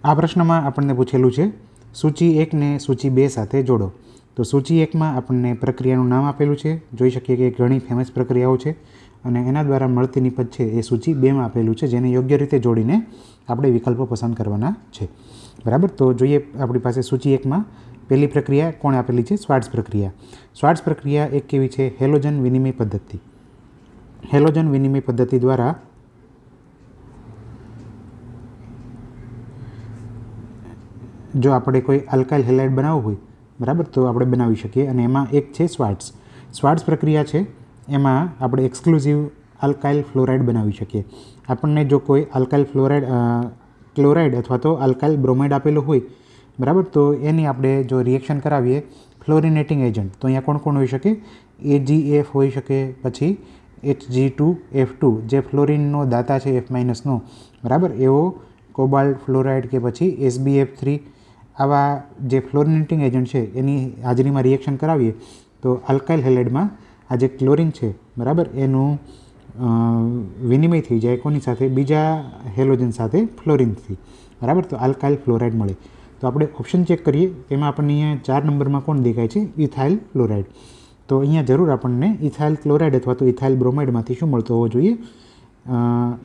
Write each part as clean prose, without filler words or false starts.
આ પ્રશ્નમાં આપણને પૂછેલું છે સૂચિ 1 ને સૂચિ 2 સાથે જોડો. તો સૂચિ 1માં આપણને પ્રક્રિયાનું નામ આપેલું છે. જોઈ શકીએ કે ઘણી ફેમસ પ્રક્રિયાઓ છે અને એના દ્વારા મળતી નિપજ છે એ સૂચિ 2માં આપેલું છે, જેને યોગ્ય રીતે જોડીને આપણે વિકલ્પો પસંદ કરવાના છે. બરાબર. તો જોઈએ આપણી પાસે સૂચિ 1માં પહેલી પ્રક્રિયા કોણે આપેલી છે? શ્વાર્ટ્ઝ પ્રક્રિયા. શ્વાર્ટ્ઝ પ્રક્રિયા એક કેવી છે? હેલોજન વિનિમય પદ્ધતિ. હેલોજન વિનિમય પદ્ધતિ દ્વારા જો આપણે કોઈ આલ્કાઇલ હેલાઇડ બનાવવું હોય, બરાબર, તો આપણે બનાવી શકીએ અને એમાં એક છે શ્વાર્ટ્ઝ. શ્વાર્ટ્ઝ પ્રક્રિયા છે એમાં આપણે એક્સક્લુઝિવ આલ્કાઇલ ફ્લોરાઇડ બનાવી શકીએ. આપણને જો કોઈ આલ્કાઇલ ક્લોરાઇડ અથવા તો આલ્કાઇલ બ્રોમાઇડ આપેલું હોય, બરાબર, તો એની આપણે જો રિએક્શન કરાવીએ ફ્લોરિનેટિંગ એજન્ટ, તો અહીંયા કોણ કોણ હોઈ શકે? AgF હોઈ શકે, પછી Hg2F2 જે ફ્લોરિનનો દાતા છે F-નો, બરાબર, એવો કોબાલ્ટ ફ્લોરાઇડ કે પછી SbF3 આવા જે ફ્લોરિનેટિંગ એજન્ટ છે એની હાજરીમાં રિએક્શન કરાવીએ તો આલ્કાઇલ હેલાઇડમાં આ જે ક્લોરિન છે, બરાબર, એનું વિનિમય થઈ જાય કોની સાથે? બીજા હેલોજન સાથે, ફ્લોરિનથી, બરાબર. તો આલ્કાઇલ ફ્લોરાઇડ મળે. તો આપણે ઓપ્શન ચેક કરીએ, એમાં આપણને અહીંયા 4 નંબરમાં કોણ દેખાય છે? Ethyl chloride. તો અહીંયા જરૂર આપણને ઇથાઇલ ક્લોરાઇડ અથવા તો ઇથાઇલ બ્રોમાઇડમાંથી શું મળતો હોવો જોઈએ?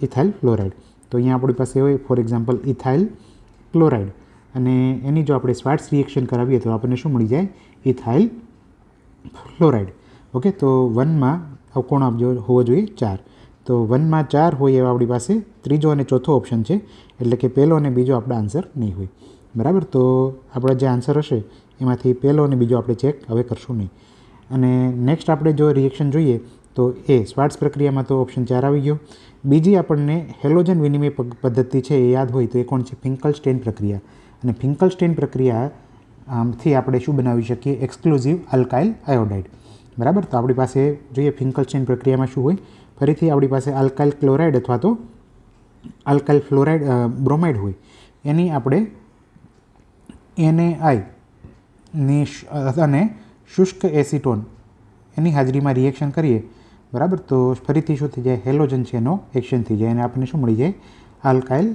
Ethyl fluoride. તો અહીંયા આપણી પાસે હોય ફોર એક્ઝામ્પલ ઇથાઇલ ક્લોરાઇડ અને એની જો આપણે શ્વાર્ટ્ઝ રિએક્શન કરાવીએ તો આપણને શું મળી જાય? Ethyl fluoride. ઓકે. તો 1માં કોણ હોવો જોઈએ? 4. તો 1માં 4 હોય એવા આપણી પાસે ત્રીજો અને ચોથો ઓપ્શન છે, એટલે કે પહેલો અને બીજો આપણો આન્સર નહીં હોય. બરાબર. તો આપણા જે આન્સર હશે એમાંથી પહેલો અને બીજો આપણે ચેક હવે કરશું નહીં. અને નેક્સ્ટ આપણે જો રિએક્શન જોઈએ તો એ શ્વાર્ટ્ઝ પ્રક્રિયામાં તો ઓપ્શન 4 આવી ગયો. બીજી આપણને હેલોજન વિનિમય પદ્ધતિ છે એ યાદ હોય તો એ કોણ છે? ફિંકલસ્ટેઇન પ્રક્રિયા. અને ફિંકલસ્ટેઇન પ્રક્રિયાથી આપણે શું બનાવી શકીએ? Exclusive alkyl iodide. બરાબર. તો આપણી પાસે જોઈએ ફિંકલસ્ટેઇન પ્રક્રિયામાં શું હોય? ફરીથી આપણી પાસે આલ્કાઇલ ક્લોરાઇડ અથવા તો આલ્કાઇલ ફ્લોરાઇડ બ્રોમાઇડ હોય, એની આપણે NaI અને શુષ્ક એસિટોન એની હાજરીમાં રિએક્શન કરીએ, બરાબર, તો ફરીથી શું થઈ જાય? હેલોજન છે એનો એક્શન થઈ જાય અને આપણને શું મળી જાય? આલ્કાઇલ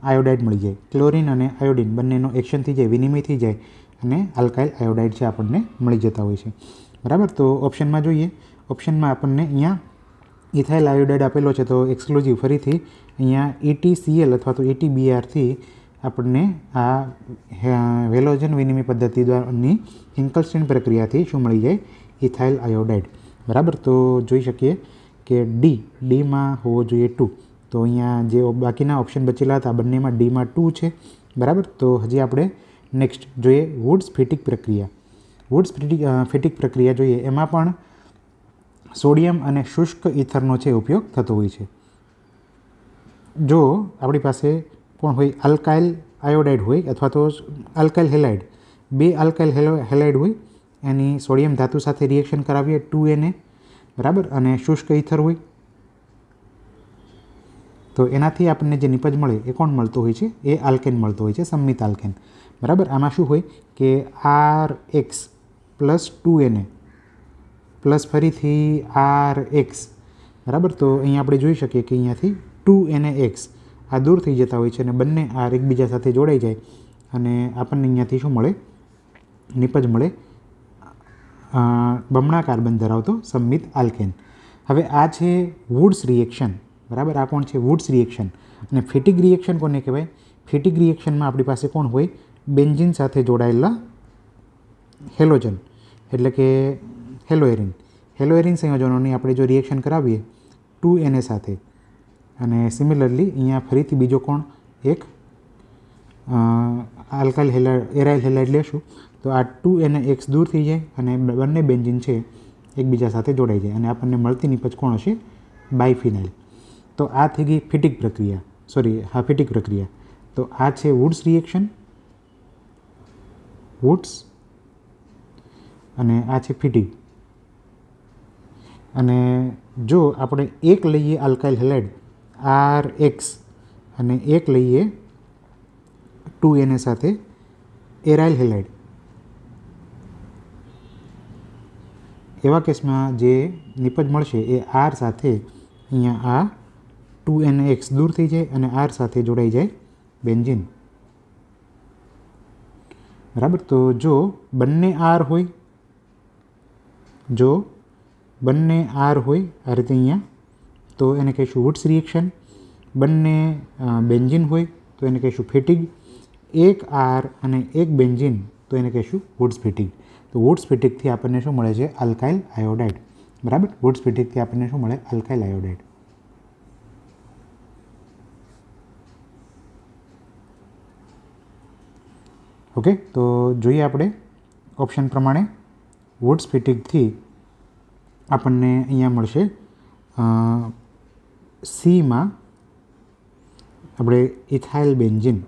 આયોડાઇડ મળી જાય. ક્લોરિન અને આયોડિન બંનેનો એક્શન થઈ જાય, વિનિમય થઈ જાય અને આલ્કાઇલ આયોડાઇડ છે આપણને મળી જતા હોય છે. બરાબર. તો ઓપ્શનમાં જોઈએ, ઓપ્શનમાં આપણને અહીંયા ઇથાઇલ આયોડાઇડ આપેલો છે તો એક્સક્લુઝિવ ફરીથી અહીંયા EtCl અથવા તો EtBrથી આપણને આ હેલોજન વિનિમય પદ્ધતિ દ્વારાની ફિંકલસ્ટેઇન પ્રક્રિયાથી શું મળી જાય? Ethyl iodide. બરાબર. તો જોઈ શકીએ કે ડીમાં હોવો જોઈએ 2. તો અહીંયા જે બાકીના ઓપ્શન બચેલા હતા બંનેમાં ડીમાં 2 છે. બરાબર. તો હજી આપણે નેક્સ્ટ જોઈએ વુડ્સ ફિટિક પ્રક્રિયા. વુડ્સ ફિટિક પ્રક્રિયા જોઈએ, એમાં પણ સોડિયમ અને શુષ્ક ઇથરનો છે ઉપયોગ થતો હોય છે. જો આપણી પાસે કોણ હોય? આલ્કાઇલ આયોડાઇડ હોય અથવા તો આલ્કાઇલ હેલાઇડ, બે આલ્કાઇલ હેલાઇડ હોય, એની સોડિયમ ધાતુ સાથે રિએક્શન કરાવીએ 2Na, બરાબર, અને શુષ્ક ઇથર હોય તો એનાથી આપણને જે નિપજ મળે એ કોણ મળતો હોય છે? એ આલ્કેન મળતો હોય છે, સંમિત આલ્કેન. બરાબર. આમાં શું હોય કે RX પ્લસ 2Na પ્લસ ફરીથી RX, બરાબર. તો અહીંયા આપણે જોઈ શકીએ કે અહીંયાથી 2NaX આ દૂર થઈ જતા હોય છે અને બંને R એકબીજા સાથે જોડાઈ જાય અને આપણને અહીંયાથી શું મળે? નિપજ મળે બમણા કાર્બન ધરાવતો સંમિત આલ્કેન. હવે આ છે વુડ્સ રિએક્શન. બરાબર. આ કોણ છે? Woods reaction. અને ફિટિક રિએક્શન કોને કહેવાય? ફિટિક રિએક્શનમાં આપણી પાસે કોણ હોય? બેન્ઝીન સાથે જોડાયેલા હેલોજન એટલે કે હેલોએરિન. હેલોએરિન સંયોજનોની આપણે જો રિએક્શન કરાવીએ 2Na સાથે અને સિમિલરલી અહીંયા ફરીથી બીજો કોણ? એક આલ્કાઇલ એરાઇલ હેલાઇડ લેશું તો આ 2NaX દૂર થઈ જાય અને બંને બેન્ઝીન છે એકબીજા સાથે જોડાઈ જાય અને આપણને મળતી નિપજ કોણ હશે? બાયફિનાઇલ. તો આ થઈ ગઈ ફિટિક પ્રક્રિયા, ફિટિક પ્રક્રિયા. તો આ છે વુડ્સ રિએક્શન, વુડ્સ, અને આ છે ફિટિક. અને જો આપણે એક લઈએ આલ્કાઇલ હેલાઇડ RX અને એક લઈએ 2Na સાથે એરાઇલ હેલાઇડ, એવા કેસમાં જે નિપજ મળશે એ R સાથે અહીંયા આ 2NaX દૂર થઈ જાય અને R સાથે જોડાઈ જાય બેન્ઝીન. બરાબર. તો જો બંને આર હોય, જો બંને આર હોય આ રીતે અહીંયા, તો એને કહીશું વુડ્સ રિએક્શન. બંને બેન્ઝીન હોય તો એને કહીશું ફેટિગ. એક આર અને એક બેન્ઝીન તો એને કહીશું વુડ્સ ફેટિગ. તો વુડ્સ ફેટિગથી આપણને શું મળે છે? Alkyl iodide. બરાબર. વુડ્સ ફેટિગથી આપણને શું મળે? Alkyl iodide. ઓકે, તો જોઈએ આપણે ઓપ્શન પ્રમાણે. વુડ્સ ફેટિગથી આપણને અહીંયા મળશે સીમાં આપણે ઇથાઇલ બેન્ઝીન.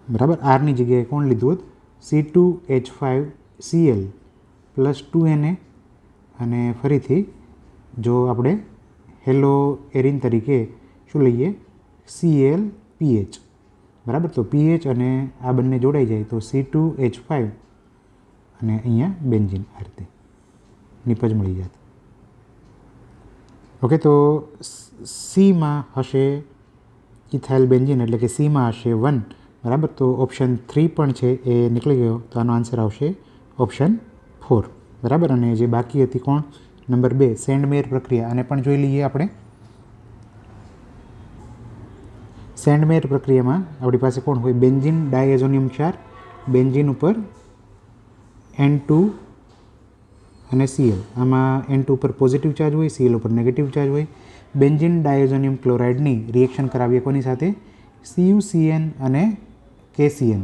બરાબર. આરની જગ્યાએ કોણ લીધું હોત? C2H5Cl પ્લસ 2Na, અને ફરીથી જો આપણે હેલો એરિન તરીકે શું લઈએ? ClPH. બરાબર. તો પીએચ અને આ બંને જોડાઈ જાય તો C2H5 અને અહીંયા બેન્ઝીન આ રીતે નિપજ મળી જાય. ઓકે, તો સીમાં હશે ઇથાઇલ બેન્ઝીન એટલે કે સીમાં હશે 1. બરાબર. તો ઓપ્શન 3 પણ છે એ નીકળી ગયો. તો આનો આન્સર આવશે ઓપ્શન 4. બરાબર. અને જે બાકી હતી કોણ? નંબર 2 સેન્ડમેયર પ્રક્રિયા. આને પણ જોઈ લઈએ આપણે. સેન્ડમેયર પ્રક્રિયામાં આપણી પાસે કોણ હોય? બેન્ઝીન ડાયએઝોનિયમ 4, બેન્ઝીન ઉપર N2 અને Cl. આમાં N2 ઉપર પોઝિટિવ ચાર્જ હોય, Cl ઉપર નેગેટિવ ચાર્જ હોય. બેન્ઝીન ડાયએઝોનિયમ ક્લોરાઇડની રિએક્શન કરાવીએ કોની સાથે? CuCN અને KCN.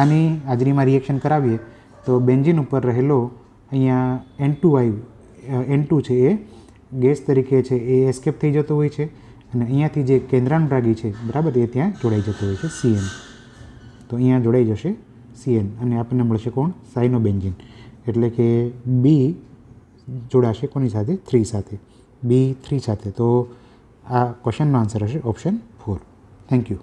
આની હાજરીમાં રિએક્શન કરાવીએ તો બેન્ઝીન ઉપર રહેલો અહીંયા N2 વાયુ N2 છે એ ગેસ તરીકે છે એ એસ્કેપ થઈ જતો હોય છે, અને અહીંયાથી જે કેન્દ્રાનુરાગી છે, બરાબર, એ ત્યાં જોડાઈ જતો હોય છે CN. તો અહીંયા જોડાઈ જશે CN અને આપણને મળશે કોણ? સાયનોબેન્ઝીન. એટલે કે બી જોડાશે કોની સાથે? 3 સાથે. B3 સાથે. તો આ ક્વેશ્ચનનો આન્સર હશે ઓપ્શન 4. Thank you.